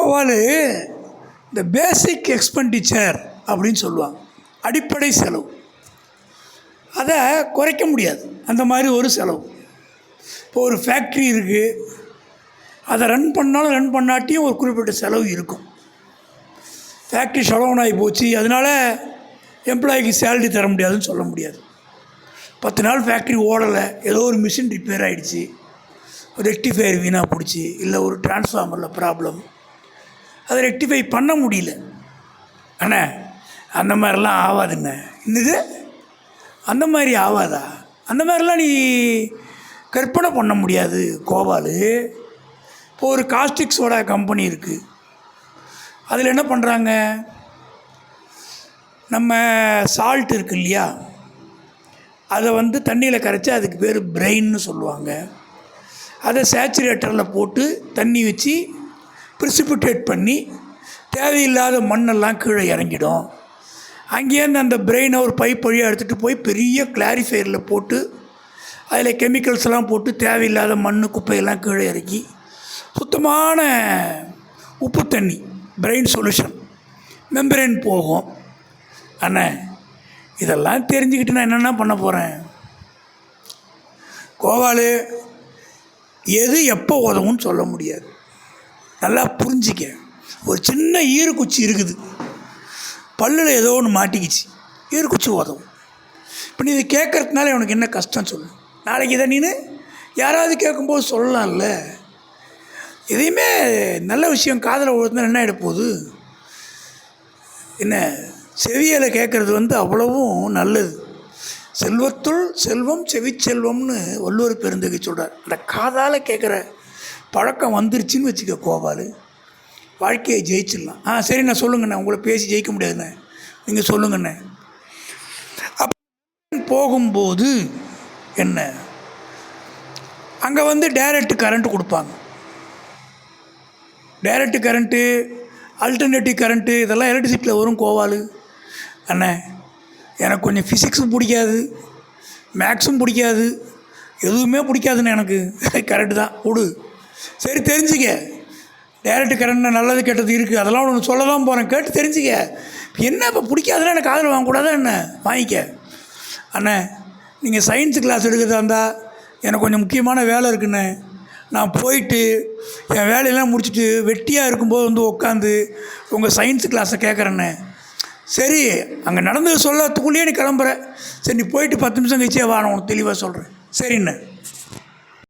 கோவாலு இந்த பேசிக் எக்ஸ்பெண்டிச்சர் அப்படின்னு சொல்லுவாங்க, அடிப்படை செலவு. அதை குறைக்க முடியாது, அந்த மாதிரி ஒரு செலவு. இப்போ ஒரு ஃபேக்ட்ரி இருக்குது, அதை ரன் பண்ணாலும் ரன் பண்ணாட்டியும் ஒரு குறிப்பிட்ட செலவு இருக்கும். ஃபேக்ட்ரி ஷடவுன் ஆகி போச்சு, அதனால் எம்ப்ளாயிக்கு சேலரி தர முடியாதுன்னு சொல்ல முடியாது. 10 நாள் ஃபேக்ட்ரி ஓடலை, ஏதோ ஒரு மிஷின் ரிப்பேர் ஆகிடுச்சு, ரெக்டிஃபையர் வீணாக பிடிச்சி, இல்லை ஒரு டிரான்ஸ்ஃபார்மரில் ப்ராப்ளம், அதை ரெக்டிஃபை பண்ண முடியல. ஆனால் அந்த மாதிரிலாம் ஆகாதுண்ணே. இன்னது அந்த மாதிரி ஆகாதா? அந்த மாதிரிலாம் நீ கற்பனை பண்ண முடியாது கோபாலு. இப்போ ஒரு காஸ்டிக் சோடா கம்பெனி இருக்குது, அதில் என்ன பண்ணுறாங்க, நம்ம சால்ட் இருக்குது இல்லையா, அதை தண்ணியில் கரைச்சி, அதுக்கு பேர் பிரெயின்னு சொல்லுவாங்க. அதை சேச்சுரேட்டரில் போட்டு தண்ணி வச்சு ப்ரிசிபிட்டேட் பண்ணி தேவையில்லாத மண்ணெல்லாம் கீழே இறங்கிடும். அங்கேருந்து அந்த பிரெயினை ஒரு பைப் வழியாக எடுத்துகிட்டு போய் பெரிய கிளாரிஃபையரில் போட்டு அதில் கெமிக்கல்ஸ் எல்லாம் போட்டு தேவையில்லாத மண் குப்பையெல்லாம் கீழே இறக்கி சுத்தமான உப்பு தண்ணி பிரெயின் சொல்யூஷன் மெம்பரேன் போகும். ஆனால் இதெல்லாம் தெரிஞ்சுக்கிட்டு நான் என்னென்ன பண்ண போகிறேன்? கோவாலு, எது எப்போ உதவும்னு சொல்ல முடியாது. நல்லா புரிஞ்சிக்க. ஒரு சின்ன ஈரக்குச்சி இருக்குது, பல்லில் ஏதோ ஒன்று மாட்டிக்கிச்சு, ஈரக்குச்சி உதவும். இப்போ நீ இதை கேட்குறதுனால உனக்கு என்ன கஷ்டம் சொல்லு. நாளைக்கு இதை நீನು யாராவது கேட்கும்போது சொல்லலாம்ல. எதையுமே நல்ல விஷயம் காதில் விழுந்தால் என்ன ஆகிடப்போகுது? என்ன செவியில் கேட்குறது அவ்வளவும் நல்லது. செல்வத்துள் செல்வம் செவிச்செல்வம்னு வள்ளுவர் பெருந்தகை சொல்கிறார். அந்த காதால் கேட்குற பழக்கம் வந்துருச்சுன்னு வச்சுக்க கோபாலு, வாழ்க்கையை ஜெயிச்சிடலாம். சரி, நான் சொல்லுங்கண்ணே, உங்களை பேசி ஜெயிக்க முடியாதுண்ணே, நீங்கள் சொல்லுங்கண்ணே. அப்போ போகும்போது என்ன, அங்கே டைரக்ட் கரண்ட்டு கொடுப்பாங்க. டைரக்ட் கரண்ட்டு, ஆல்டர்னேட்டிவ் கரண்ட்டு, இதெல்லாம் எலக்ட்ரிசிட்டியில் வரும் கோவாலு. அண்ணே, எனக்கு கொஞ்சம் ஃபிசிக்ஸும் பிடிக்காது, மேக்ஸும் பிடிக்காது, எதுவுமே பிடிக்காதுண்ணே எனக்கு. கரெக்டு தான் விடு. சரி, தெரிஞ்சுக்க. டைரக்ட் கரண்ட் நல்லது கெட்டது இருக்குது, அதெல்லாம் ஒன்று சொல்ல தான் போகிறேன், கேட்டு தெரிஞ்சுக்க. என்ன இப்போ பிடிக்காதுன்னா எனக்கு காதில் வாங்கக்கூடாதா என்ன? வாங்கிக்க. அண்ணே, நீங்கள் சயின்ஸு கிளாஸ் எடுக்கிறதா இருந்தால் எனக்கு கொஞ்சம் முக்கியமான வேலை இருக்குண்ணே, நான் போயிட்டு என் வேலையெல்லாம் முடிச்சுட்டு வெட்டியாக இருக்கும்போது உட்காந்து உங்கள் சயின்ஸு கிளாஸை கேட்குறேண்ணே. சரி, அங்கே நடந்தது சொல்லத்துக்குள்ளேயே நீ கிளம்புற. சரி, நீ போயிட்டு 10 நிமிஷம் கழிச்சே வா, நான் உனக்கு தெளிவாக சொல்கிறேன். சரிண்ணே.